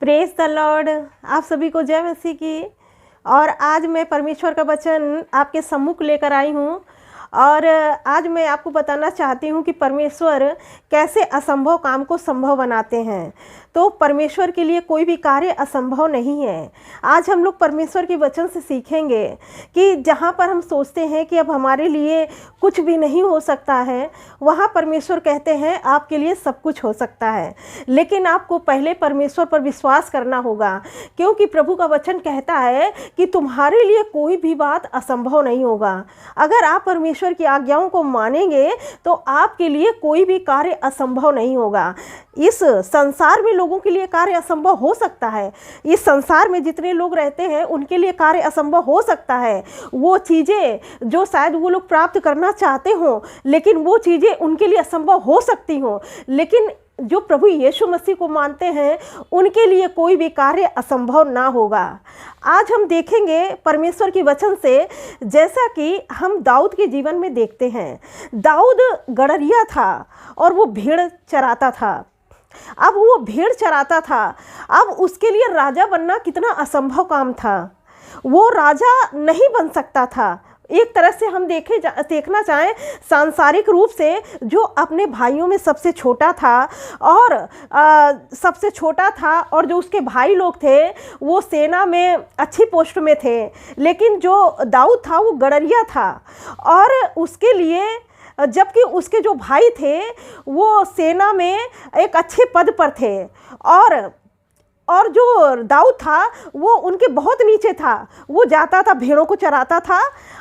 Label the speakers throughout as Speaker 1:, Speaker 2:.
Speaker 1: Praise the Lord. आप सभी को जय मसीह की। और आज मैं परमेश्वर का वचन आपके सम्मुख लेकर आई हूँ और आज मैं आपको बताना चाहती हूँ कि परमेश्वर कैसे असंभव काम को संभव बनाते हैं। तो परमेश्वर के लिए कोई भी कार्य असंभव नहीं है। आज हम लोग परमेश्वर के वचन से सीखेंगे कि जहाँ पर हम सोचते हैं कि अब हमारे लिए कुछ भी नहीं हो सकता है, वहाँ परमेश्वर कहते हैं आपके लिए सब कुछ हो सकता है। लेकिन आपको पहले परमेश्वर पर विश्वास करना होगा, क्योंकि प्रभु का वचन कहता है कि तुम्हारे लिए कोई भी बात असंभव नहीं होगा। अगर आप परमेश्वर की आज्ञाओं को मानेंगे तो आपके लिए कोई भी कार्य असंभव नहीं होगा। इस संसार में लोगों के लिए कार्य असंभव हो सकता है। इस संसार में जितने लोग रहते हैं उनके लिए कार्य असंभव हो सकता है। वो चीज़ें जो शायद वो लोग प्राप्त करना चाहते हों, लेकिन वो चीज़ें उनके लिए असंभव हो सकती हों, लेकिन जो प्रभु यीशु मसीह को मानते हैं उनके लिए कोई भी कार्य असंभव ना होगा। आज हम देखेंगे परमेश्वर के वचन से, जैसा कि हम दाऊद के जीवन में देखते हैं। दाऊद गड़रिया था और वो भेड़ चराता था। अब वो भेड़ चराता था, अब उसके लिए राजा बनना कितना असंभव काम था। वो राजा नहीं बन सकता था। एक तरह से हम देखना चाहें सांसारिक रूप से, जो अपने भाइयों में सबसे छोटा था और जो उसके भाई लोग थे वो सेना में अच्छी पोस्ट में थे, लेकिन जो दाऊद था वो गड़रिया था। और उसके लिए जबकि उसके जो भाई थे वो सेना में एक अच्छे पद पर थे और जो दाऊद था वो उनके बहुत नीचे था। वो जाता था, भेड़ों को चराता था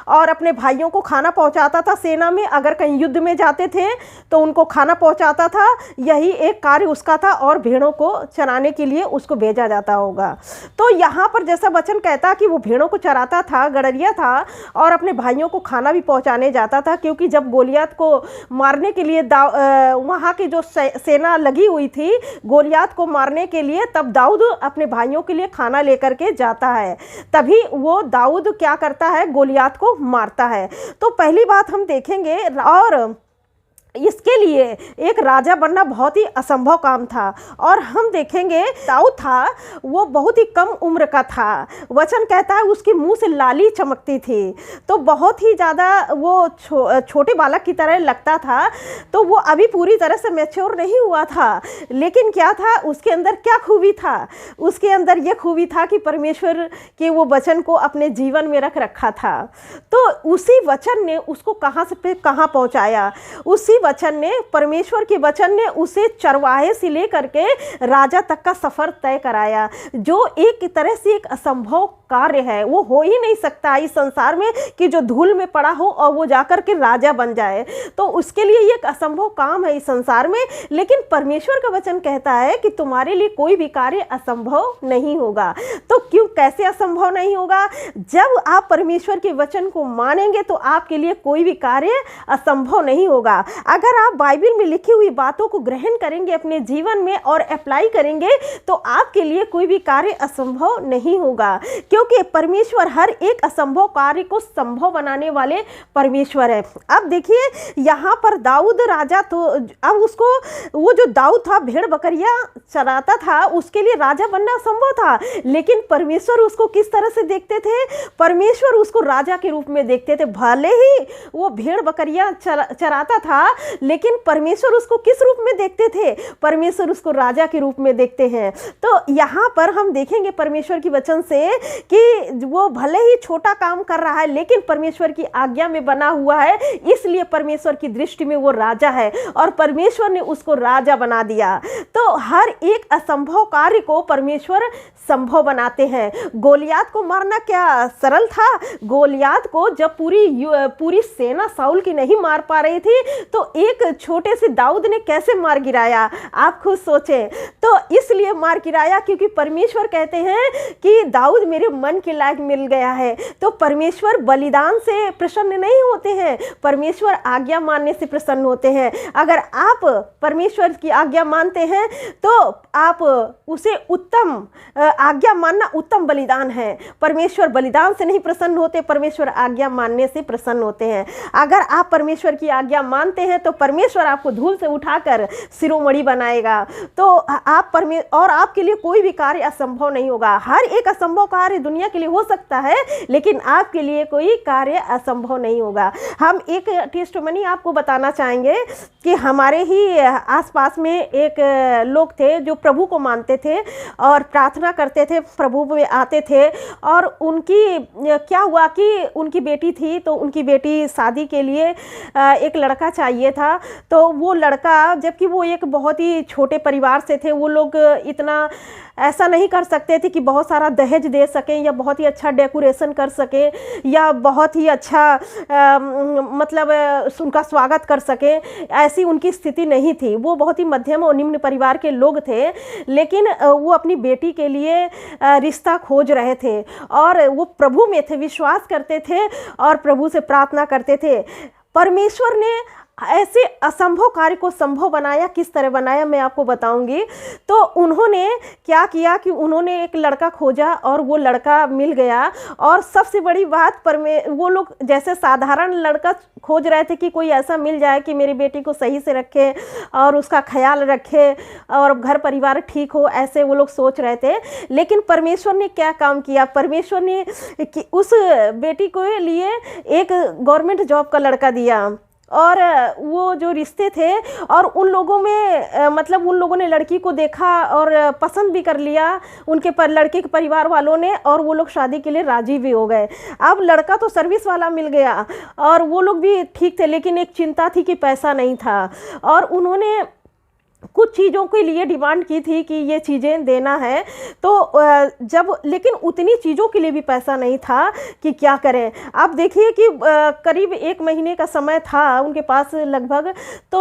Speaker 1: और अपने भाइयों को खाना पहुंचाता था। सेना में अगर कहीं युद्ध में जाते थे तो उनको खाना पहुंचाता था। यही एक कार्य उसका था और भेड़ों को चराने के लिए उसको भेजा जाता होगा। तो यहाँ पर जैसा वचन कहता कि वो भेड़ों को चराता था, गड़रिया था और अपने भाइयों को खाना भी पहुँचाने जाता था, क्योंकि जब गोलियत को मारने के लिए वहाँ की जो सेना लगी हुई थी गोलियत को मारने के लिए, तब दाऊद अपने भाइयों के लिए खाना लेकर के जाता है। तभी वो दाऊद क्या करता है, गोलियत को मारता है। तो पहली बात हम देखेंगे, और इसके लिए एक राजा बनना बहुत ही असंभव काम था। और हम देखेंगे दाऊद था वो बहुत ही कम उम्र का था। वचन कहता है उसके मुंह से लाली चमकती थी, तो बहुत ही ज़्यादा वो छोटे बालक की तरह लगता था। तो वो अभी पूरी तरह से मैच्योर नहीं हुआ था, लेकिन क्या था उसके अंदर, क्या खूबी था उसके अंदर? ये खूबी था कि परमेश्वर के वो वचन को अपने जीवन में रखा था। तो उसी वचन ने उसको कहाँ से कहाँ पहुँचाया। उसी वचन ने, परमेश्वर के वचन ने उसे चरवाहे से लेकर के राजा तक का सफर तय कराया, जो एक तरह से एक असंभव कार्य है। वो हो ही नहीं सकता इस संसार में कि जो धूल में पड़ा हो और वो जाकर के राजा बन जाए। तो उसके लिए ये एक असंभव काम है इस संसार में। लेकिन परमेश्वर का वचन कहता है कि तुम्हारे लिए कोई भी कार्य असंभव नहीं होगा। तो क्यों, कैसे असंभव नहीं होगा? जब आप परमेश्वर के वचन को मानेंगे तो आपके लिए कोई भी कार्य असंभव नहीं होगा। अगर आप बाइबल में लिखी हुई बातों को ग्रहण करेंगे अपने जीवन में और अप्लाई करेंगे तो आपके लिए कोई भी कार्य असंभव नहीं होगा, क्योंकि परमेश्वर हर एक असंभव कार्य को संभव बनाने वाले परमेश्वर है। अब देखिए यहाँ पर दाऊद राजा, तो अब उसको, वो जो दाऊद था भेड़ बकरियां चराता था, उसके लिए राजा बनना असंभव था। लेकिन परमेश्वर उसको किस तरह से देखते थे? परमेश्वर उसको राजा के रूप में देखते थे। भले ही वो भेड़ बकरियां चराता था, लेकिन परमेश्वर उसको किस रूप में देखते थे? परमेश्वर उसको राजा के रूप में देखते हैं। तो यहाँ पर हम देखेंगे परमेश्वर की वचन से कि वो भले ही छोटा काम कर रहा है, लेकिन परमेश्वर की आज्ञा में बना हुआ है, इसलिए परमेश्वर की दृष्टि में वो राजा है और परमेश्वर ने उसको राजा बना दिया। तो हर एक असंभव कार्य को परमेश्वर संभव बनाते हैं। गोलियत को मारना क्या सरल था? गोलियत को जब पूरी सेना साउल की नहीं मार पा रही थी, तो एक छोटे से दाऊद ने कैसे मार गिराया, आप खुद सोचें। तो इसलिए मार गिराया क्योंकि परमेश्वर कहते हैं कि दाऊद मेरे मन के लायक मिल गया है। तो परमेश्वर बलिदान से प्रसन्न नहीं होते हैं, परमेश्वर आज्ञा मानने से प्रसन्न होते हैं। अगर आप परमेश्वर की आज्ञा मानते हैं तो आप उसे उत्तम, आज्ञा मानना उत्तम बलिदान है। परमेश्वर बलिदान से नहीं प्रसन्न होते, परमेश्वर आज्ञा मानने से प्रसन्न होते हैं। अगर आप परमेश्वर की आज्ञा मानते हैं हैं तो परमेश्वर आपको धूल से उठाकर शिरोमणि बनाएगा। तो आप और आपके लिए कोई भी कार्य असंभव नहीं होगा। हर एक असंभव कार्य दुनिया के लिए हो सकता है, लेकिन आपके लिए कोई कार्य असंभव नहीं होगा। हम एक टेस्टमनी आपको बताना चाहेंगे कि हमारे ही आसपास में एक लोग थे जो प्रभु को मानते थे और प्रार्थना करते थे, प्रभु में आते थे। और उनकी क्या हुआ कि उनकी बेटी थी, तो उनकी बेटी शादी के लिए एक लड़का चाहिए था। तो वो लड़का, जबकि वो एक बहुत ही छोटे परिवार से थे, वो लोग इतना ऐसा नहीं कर सकते थे कि बहुत सारा दहेज दे सकें या बहुत ही अच्छा डेकोरेशन कर सकें या बहुत ही अच्छा मतलब उनका स्वागत कर सकें, ऐसी उनकी स्थिति नहीं थी। वो बहुत ही मध्यम और निम्न परिवार के लोग थे, लेकिन वो अपनी बेटी के लिए रिश्ता खोज रहे थे और वो प्रभु में थे, विश्वास करते थे और प्रभु से प्रार्थना करते थे। परमेश्वर ने ऐसे असंभव कार्य को संभव बनाया। किस तरह बनाया मैं आपको बताऊंगी। तो उन्होंने क्या किया कि उन्होंने एक लड़का खोजा और वो लड़का मिल गया। और सबसे बड़ी बात, वो लोग जैसे साधारण लड़का खोज रहे थे कि कोई ऐसा मिल जाए कि मेरी बेटी को सही से रखे और उसका ख्याल रखे और घर परिवार ठीक हो, ऐसे वो लोग सोच रहे थे। लेकिन परमेश्वर ने क्या काम किया, परमेश्वर ने उस बेटी को लिए एक गवर्नमेंट जॉब का लड़का दिया। और वो जो रिश्ते थे और उन लोगों में मतलब उन लोगों ने लड़की को देखा और पसंद भी कर लिया उनके लड़के के परिवार वालों ने, और वो लोग शादी के लिए राजी भी हो गए। अब लड़का तो सर्विस वाला मिल गया और वो लोग भी ठीक थे, लेकिन एक चिंता थी कि पैसा नहीं था। और उन्होंने कुछ चीज़ों के लिए डिमांड की थी कि ये चीज़ें देना है। तो लेकिन उतनी चीज़ों के लिए भी पैसा नहीं था कि क्या करें। अब देखिए कि करीब 1 महीने का समय था उनके पास लगभग। तो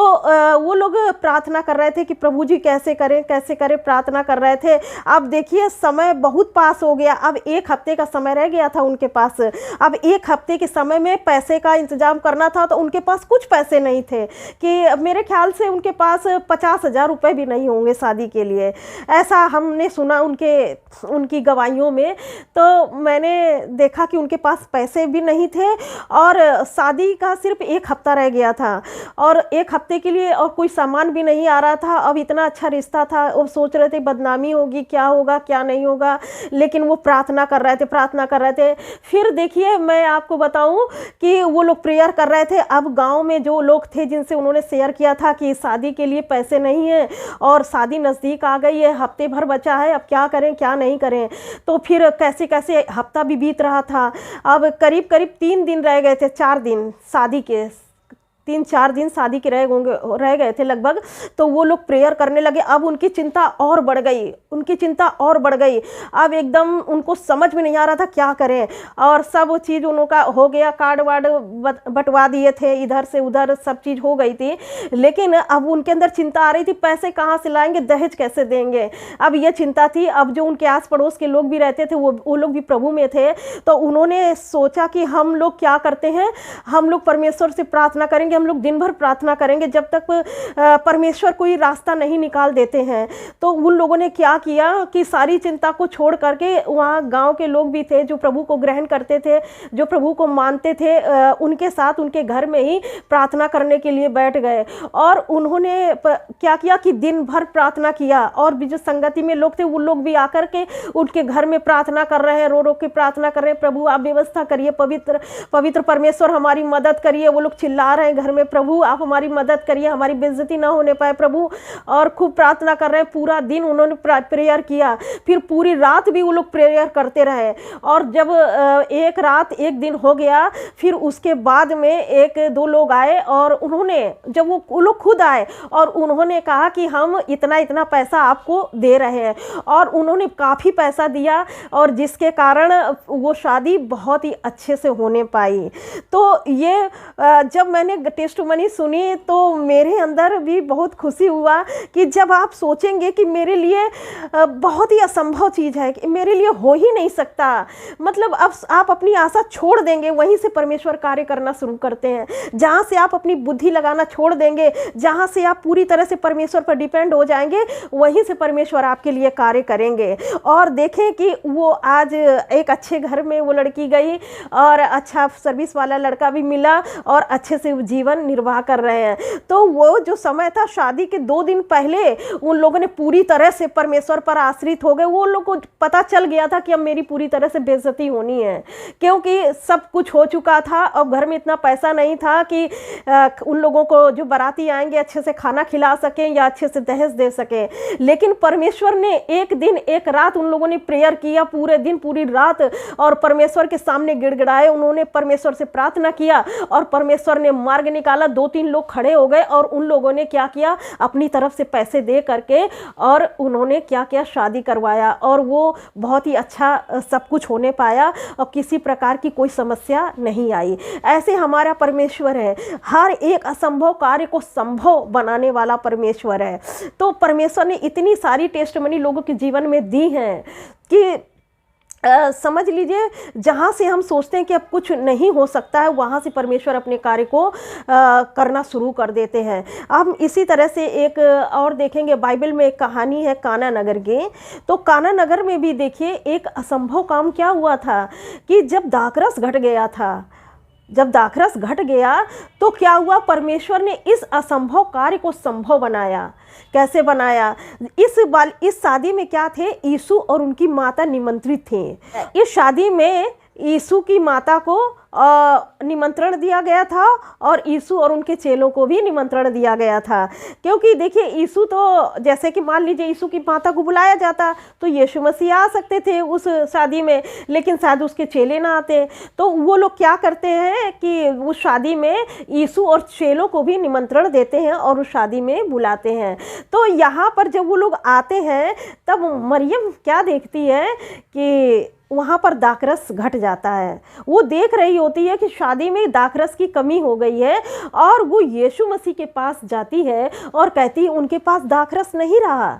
Speaker 1: वो लोग प्रार्थना कर रहे थे कि प्रभु जी कैसे करें प्रार्थना कर रहे थे। अब देखिए समय बहुत पास हो गया। अब 1 हफ्ते का समय रह गया था उनके पास। अब 1 हफ्ते के समय में पैसे का इंतजाम करना था, तो उनके पास कुछ पैसे नहीं थे कि मेरे ख्याल से उनके पास 50,000 रुपए भी नहीं होंगे शादी के लिए, ऐसा हमने सुना उनकी गवाहियों में। तो मैंने देखा कि उनके पास पैसे भी नहीं थे और शादी का सिर्फ 1 हफ्ता रह गया था और 1 हफ्ते के लिए और कोई सामान भी नहीं आ रहा था। अब इतना अच्छा रिश्ता था, वो सोच रहे थे बदनामी होगी, क्या होगा क्या नहीं होगा, लेकिन वो प्रार्थना कर रहे थे। फिर देखिए मैं आपको बताऊं कि वो लोग प्रेयर कर रहे थे। अब गाँव में जो लोग थे जिनसे उन्होंने शेयर किया था कि शादी के लिए पैसे नहीं है और शादी नज़दीक आ गई है, हफ्ते भर बचा है, अब क्या करें क्या नहीं करें। तो फिर कैसे कैसे हफ्ता भी बीत रहा था। अब करीब 3 दिन रह गए थे, 4 दिन शादी के, 3-4 दिन शादी के रह गए थे लगभग। तो वो लोग प्रेयर करने लगे। अब उनकी चिंता और बढ़ गई। अब एकदम उनको समझ में नहीं आ रहा था क्या करें। और सब चीज़ उनका हो गया, कार्ड वार्ड बंटवा दिए थे, इधर से उधर सब चीज़ हो गई थी। लेकिन अब उनके अंदर चिंता आ रही थी, पैसे कहाँ से लाएंगे, दहेज कैसे देंगे, अब ये चिंता थी। अब जो उनके आस पड़ोस के लोग भी रहते थे वो लोग भी प्रभु में थे। तो उन्होंने सोचा कि हम लोग क्या करते हैं, हम लोग परमेश्वर से प्रार्थना करेंगे, हम लोग दिन भर प्रार्थना करेंगे जब तक परमेश्वर कोई रास्ता नहीं निकाल देते हैं। तो उन लोगों ने क्या किया कि सारी चिंता को छोड़ करके, वहाँ गांव के लोग भी थे जो प्रभु को ग्रहण करते थे, जो प्रभु को मानते थे, उनके साथ उनके घर में ही प्रार्थना करने के लिए बैठ गए। और उन्होंने क्या किया कि दिन भर प्रार्थना किया। और भी जो संगति में लोग थे वो लोग भी आकर के उनके घर में प्रार्थना कर रहे हैं, रो रो के प्रार्थना कर रहे हैं, प्रभु आप व्यवस्था करिए, पवित्र परमेश्वर हमारी मदद करिए। वो लोग चिल्ला रहे हैं घर में, प्रभु आप हमारी मदद करिए, हमारी बेइज्जती ना होने पाए प्रभु। और खूब प्रार्थना कर रहे हैं। पूरा दिन उन्होंने प्रेयर किया, फिर पूरी रात भी वो लोग प्रेयर करते रहे। और जब एक रात एक दिन हो गया, फिर उसके बाद में 1-2 लोग आए और उन्होंने, जब वो लोग खुद आए और उन्होंने कहा कि हम इतना पैसा आपको दे रहे हैं। और उन्होंने काफ़ी पैसा दिया और जिसके कारण वो शादी बहुत ही अच्छे से होने पाई। तो ये जब मैंने टेस्टमनी सुनी तो मेरे अंदर भी बहुत खुशी हुआ कि जब आप सोचेंगे कि मेरे लिए बहुत ही असंभव चीज़ है, कि मेरे लिए हो ही नहीं सकता, मतलब अब आप अपनी आशा छोड़ देंगे, वहीं से परमेश्वर कार्य करना शुरू करते हैं। जहाँ से आप अपनी बुद्धि लगाना छोड़ देंगे, जहाँ से आप पूरी तरह से परमेश्वर पर डिपेंड हो जाएंगे, वहीं से परमेश्वर आपके लिए कार्य करेंगे। और देखें कि वो आज एक अच्छे घर में वो लड़की गई और अच्छा सर्विस वाला लड़का भी मिला और अच्छे से जीवन जीवन निर्वाह कर रहे हैं। तो वो जो समय था, शादी के 2 दिन पहले उन लोगों ने पूरी तरह से परमेश्वर पर आश्रित हो गए। वो लोगों को पता चल गया था कि अब मेरी पूरी तरह से बेइज्जती होनी है, क्योंकि सब कुछ हो चुका था। अब घर में इतना पैसा नहीं था कि उन लोगों को जो बाराती आएंगे अच्छे से खाना खिला सकें या अच्छे से दहेज दे सकें। लेकिन परमेश्वर ने एक दिन एक रात उन लोगों ने प्रेयर किया, पूरे दिन पूरी रात, और परमेश्वर के सामने गिड़गिड़ाए। उन्होंने परमेश्वर से प्रार्थना किया और परमेश्वर ने मार्ग निकाला। 2-3 लोग खड़े हो गए और उन लोगों ने क्या किया, अपनी तरफ से पैसे दे करके और उन्होंने क्या किया, शादी करवाया। और वो बहुत ही अच्छा सब कुछ होने पाया और किसी प्रकार की कोई समस्या नहीं आई। ऐसे हमारा परमेश्वर है, हर एक असंभव कार्य को संभव बनाने वाला परमेश्वर है। तो परमेश्वर ने इतनी सारी टेस्टमनी लोगों के जीवन में दी हैं कि समझ लीजिए, जहाँ से हम सोचते हैं कि अब कुछ नहीं हो सकता है, वहाँ से परमेश्वर अपने कार्य को करना शुरू कर देते हैं। हम इसी तरह से एक और देखेंगे, बाइबल में एक कहानी है काना नगर की। तो काना नगर में भी देखिए एक असंभव काम क्या हुआ था कि जब दाखरस घट गया था, जब दाखरस घट गया तो क्या हुआ, परमेश्वर ने इस असंभव कार्य को संभव बनाया। कैसे बनाया? इस शादी में क्या थे, यीशु और उनकी माता निमंत्रित थे। इस शादी में यीशु की माता को निमंत्रण दिया गया था और यीशु और उनके चेलों को भी निमंत्रण दिया गया था। क्योंकि देखिए, यीशु तो जैसे कि मान लीजिए यीशु की माता को बुलाया जाता तो यीशु मसीह आ सकते थे उस शादी में, लेकिन शायद उसके चेले ना आते। तो वो लोग क्या करते हैं कि उस शादी में यीशु और चेलों को भी निमंत्रण देते हैं और उस शादी में बुलाते हैं। तो यहाँ पर जब वो लोग आते हैं तब मरियम क्या देखती है कि वहाँ पर दाखरस घट जाता है। वो देख रही होती है कि शादी में दाखरस की कमी हो गई है और वो यीशु मसीह के पास जाती है और कहती है उनके पास दाखरस नहीं रहा।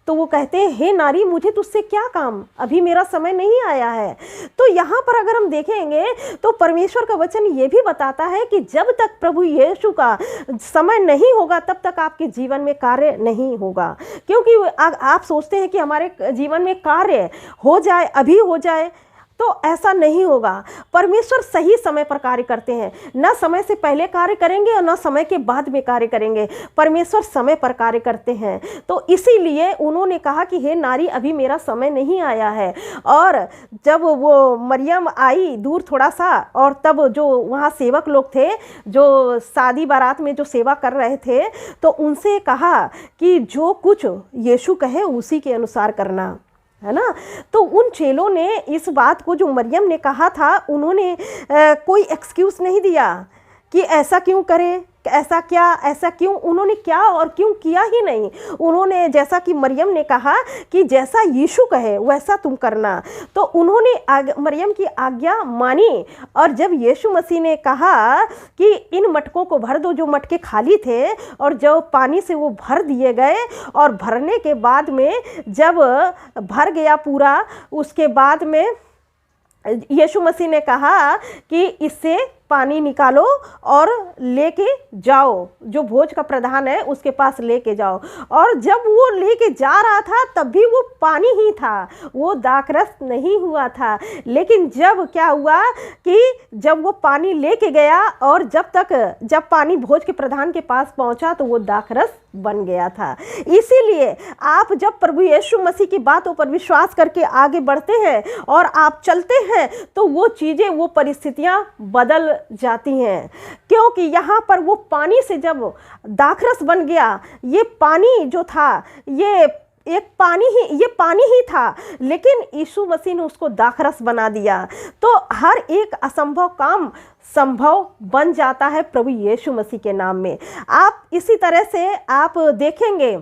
Speaker 1: तो वो कहते हैं, हे नारी, मुझे तुझसे क्या काम, अभी मेरा समय नहीं आया है। तो यहाँ पर अगर हम देखेंगे तो परमेश्वर का वचन ये भी बताता है कि जब तक प्रभु यीशु का समय नहीं होगा तब तक आपके जीवन में कार्य नहीं होगा। क्योंकि आप सोचते हैं कि हमारे जीवन में कार्य हो जाए, अभी हो जाए, तो ऐसा नहीं होगा। परमेश्वर सही समय पर कार्य करते हैं, न समय से पहले कार्य करेंगे और न समय के बाद में कार्य करेंगे। परमेश्वर समय पर कार्य करते हैं। तो इसीलिए उन्होंने कहा कि हे नारी, अभी मेरा समय नहीं आया है। और जब वो मरियम आई दूर थोड़ा सा, और तब जो वहाँ सेवक लोग थे जो शादी बारात में जो सेवा कर रहे थे, तो उनसे कहा कि जो कुछ यीशु कहे उसी के अनुसार करना, है ना। तो उन चेलों ने इस बात को जो मरियम ने कहा था, उन्होंने कोई एक्सक्यूज़ नहीं दिया कि ऐसा क्यों करें, ऐसा क्या, ऐसा क्यों। उन्होंने क्या और क्यों किया ही नहीं। उन्होंने, जैसा कि मरियम ने कहा कि जैसा यीशु कहे वैसा तुम करना, तो उन्होंने मरियम की आज्ञा मानी। और जब यीशु मसीह ने कहा कि इन मटकों को भर दो, जो मटके खाली थे, और जब पानी से वो भर दिए गए, और भरने के बाद में जब भर गया पूरा, उसके बाद में यीशु मसीह ने कहा कि इससे पानी निकालो और लेके जाओ, जो भोज का प्रधान है उसके पास लेके जाओ। और जब वो लेके जा रहा था तब भी वो पानी ही था, वो दाखरस नहीं हुआ था। लेकिन जब क्या हुआ कि जब वो पानी लेके गया और जब पानी भोज के प्रधान के पास पहुंचा तो वो दाखरस बन गया था। इसीलिए आप जब प्रभु यीशु मसीह की बातों पर विश्वास करके आगे बढ़ते हैं और आप चलते हैं, तो वो चीज़ें, वो परिस्थितियां बदल जाती हैं। क्योंकि यहाँ पर वो पानी से जब दाखरस बन गया, ये पानी जो था ये पानी ही था, लेकिन यीशु मसीह ने उसको दाखरस बना दिया। तो हर एक असंभव काम संभव बन जाता है प्रभु यीशु मसीह के नाम में। आप इसी तरह से आप देखेंगे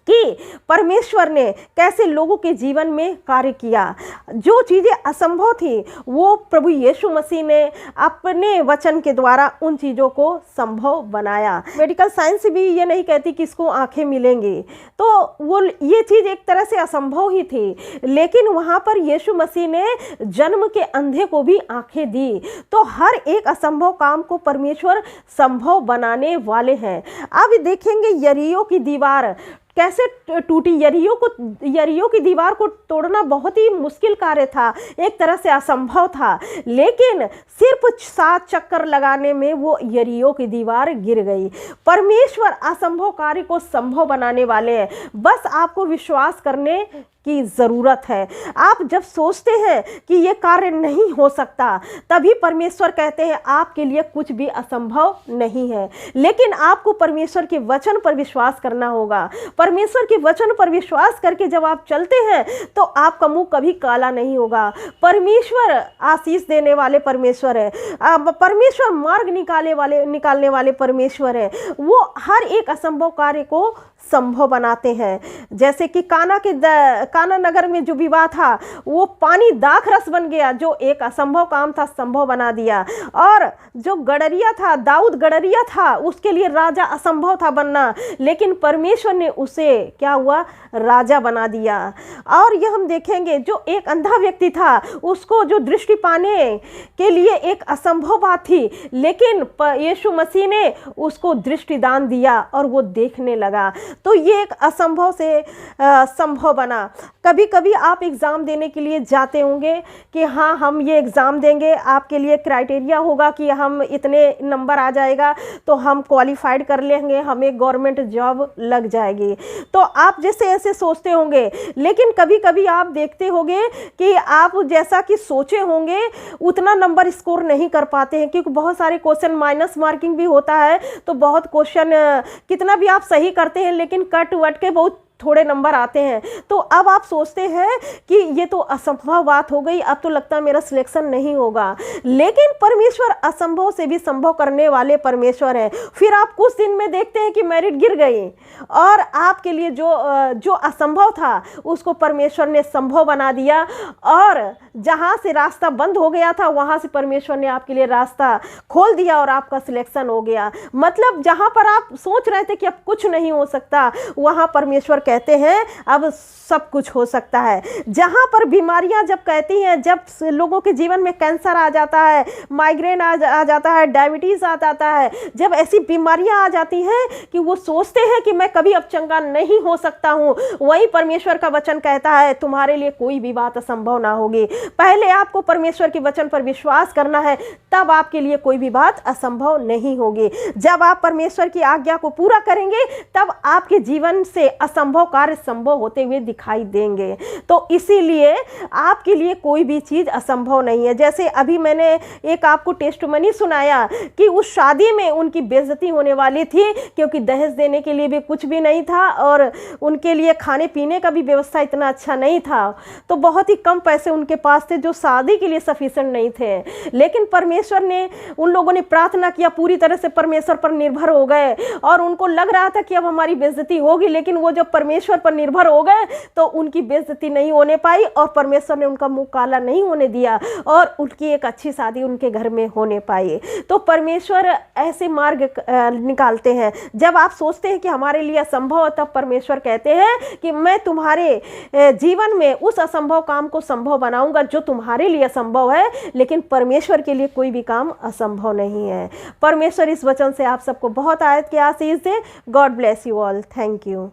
Speaker 1: कि परमेश्वर ने कैसे लोगों के जीवन में कार्य किया। जो चीज़ें असंभव थी वो प्रभु यीशु मसीह ने अपने वचन के द्वारा उन चीज़ों को संभव बनाया। मेडिकल साइंस भी ये नहीं कहती कि इसको आंखें मिलेंगी, तो वो ये चीज़ एक तरह से असंभव ही थी, लेकिन वहाँ पर यीशु मसीह ने जन्म के अंधे को भी आंखें दी। तो हर एक असंभव काम को परमेश्वर संभव बनाने वाले हैं। अब देखेंगे यरीहो की दीवार कैसे टूटी। यरीहो की दीवार को तोड़ना बहुत ही मुश्किल कार्य था, एक तरह से असंभव था, लेकिन सिर्फ 7 चक्कर लगाने में वो यरीहो की दीवार गिर गई। परमेश्वर असंभव कार्य को संभव बनाने वाले हैं, बस आपको विश्वास करने की ज़रूरत है। आप जब सोचते हैं कि ये कार्य नहीं हो सकता, तभी परमेश्वर कहते हैं आपके लिए कुछ भी असंभव नहीं है। लेकिन आपको परमेश्वर के वचन पर विश्वास करना होगा। परमेश्वर के वचन पर विश्वास करके जब आप चलते हैं तो आपका मुंह कभी काला नहीं होगा। परमेश्वर आशीष देने वाले परमेश्वर है। परमेश्वर मार्ग निकालने वाले परमेश्वर है। वो हर एक असंभव कार्य को संभव बनाते हैं। जैसे कि काना नगर में जो विवाह था, वो पानी दाख रस बन गया, जो एक असंभव काम था संभव बना दिया। और जो गड़रिया था, दाऊद गड़रिया था, उसके लिए राजा असंभव था बनना, लेकिन परमेश्वर ने उसे क्या हुआ, राजा बना दिया। और यह हम देखेंगे, जो एक अंधा व्यक्ति था, उसको जो दृष्टि पाने के लिए एक असंभव बात थी, लेकिन यीशु मसीह ने उसको दृष्टि दान दिया और वो देखने लगा। तो ये एक असंभव से संभव बना। कभी कभी आप एग्ज़ाम देने के लिए जाते होंगे कि हाँ हम ये एग्ज़ाम देंगे, आपके लिए क्राइटेरिया होगा कि हम इतने नंबर आ जाएगा तो हम क्वालिफाइड कर लेंगे, हमें गवर्नमेंट जॉब लग जाएगी। तो आप जैसे ऐसे सोचते होंगे, लेकिन कभी कभी आप देखते होंगे कि आप जैसा कि सोचे होंगे उतना नंबर स्कोर नहीं कर पाते हैं, क्योंकि बहुत सारे क्वेश्चन माइनस मार्किंग भी होता है। तो बहुत क्वेश्चन कितना भी आप सही करते हैं, लेकिन कट वट के बहुत थोड़े नंबर आते हैं। तो अब आप सोचते हैं कि ये तो असंभव बात हो गई, अब तो लगता है मेरा सिलेक्शन नहीं होगा। लेकिन परमेश्वर असंभव से भी संभव करने वाले परमेश्वर है। फिर आप कुछ दिन में देखते हैं कि मेरिट गिर गई और आपके लिए जो असंभव था उसको परमेश्वर ने संभव बना दिया, और जहाँ से रास्ता बंद हो गया था वहाँ से परमेश्वर ने आपके लिए रास्ता खोल दिया और आपका सिलेक्शन हो गया। मतलब जहाँ पर आप सोच रहे थे कि अब कुछ नहीं हो सकता, वहाँ परमेश्वर कहते हैं अब सब कुछ हो सकता है। जहाँ पर बीमारियां जब कहती हैं, जब लोगों के जीवन में कैंसर आ जाता है, माइग्रेन आ जाता है, डायबिटीज़ आ जाता है, जब ऐसी बीमारियां आ जाती हैं कि वो सोचते हैं कि मैं कभी अब चंगा नहीं हो सकता हूँ, वही परमेश्वर का वचन कहता है तुम्हारे लिए कोई भी बात असंभव ना होगी। पहले आपको परमेश्वर के वचन पर विश्वास करना है, तब आपके लिए कोई भी बात असंभव नहीं होगी। जब आप परमेश्वर की आज्ञा को पूरा करेंगे, तब आपके जीवन से असंभव कार्य संभव होते हुए दिखाई देंगे। तो इसीलिए आपके लिए कोई भी चीज असंभव नहीं है। जैसे अभी मैंने एक आपको टेस्टमनी सुनाया कि उस शादी में उनकी बेइज्जती होने वाली थी, क्योंकि दहेज देने के लिए भी कुछ भी नहीं था और उनके लिए खाने पीने का भी व्यवस्था इतना अच्छा नहीं था। तो बहुत ही कम पैसे उनके पास थे जो शादी के लिए सफिशिएंट नहीं थे। लेकिन परमेश्वर ने, उन लोगों ने प्रार्थना किया, पूरी तरह से परमेश्वर पर निर्भर हो गए, और उनको लग रहा था कि अब हमारी बेइज्जती होगी, लेकिन वो जब परमेश्वर पर निर्भर हो गए तो उनकी बेइज्जती नहीं होने पाई, और परमेश्वर ने उनका मुंह काला नहीं होने दिया, और उनकी एक अच्छी शादी उनके घर में होने पाई। तो परमेश्वर ऐसे मार्ग निकालते हैं। जब आप सोचते हैं कि हमारे लिए असंभव है, तब परमेश्वर कहते हैं कि मैं तुम्हारे जीवन में उस असंभव काम को संभव बनाऊंगा जो तुम्हारे लिए असंभव है, लेकिन परमेश्वर के लिए कोई भी काम असंभव नहीं है। परमेश्वर इस वचन से आप सबको बहुत आयत की आशीष दे। God bless you all. Thank you.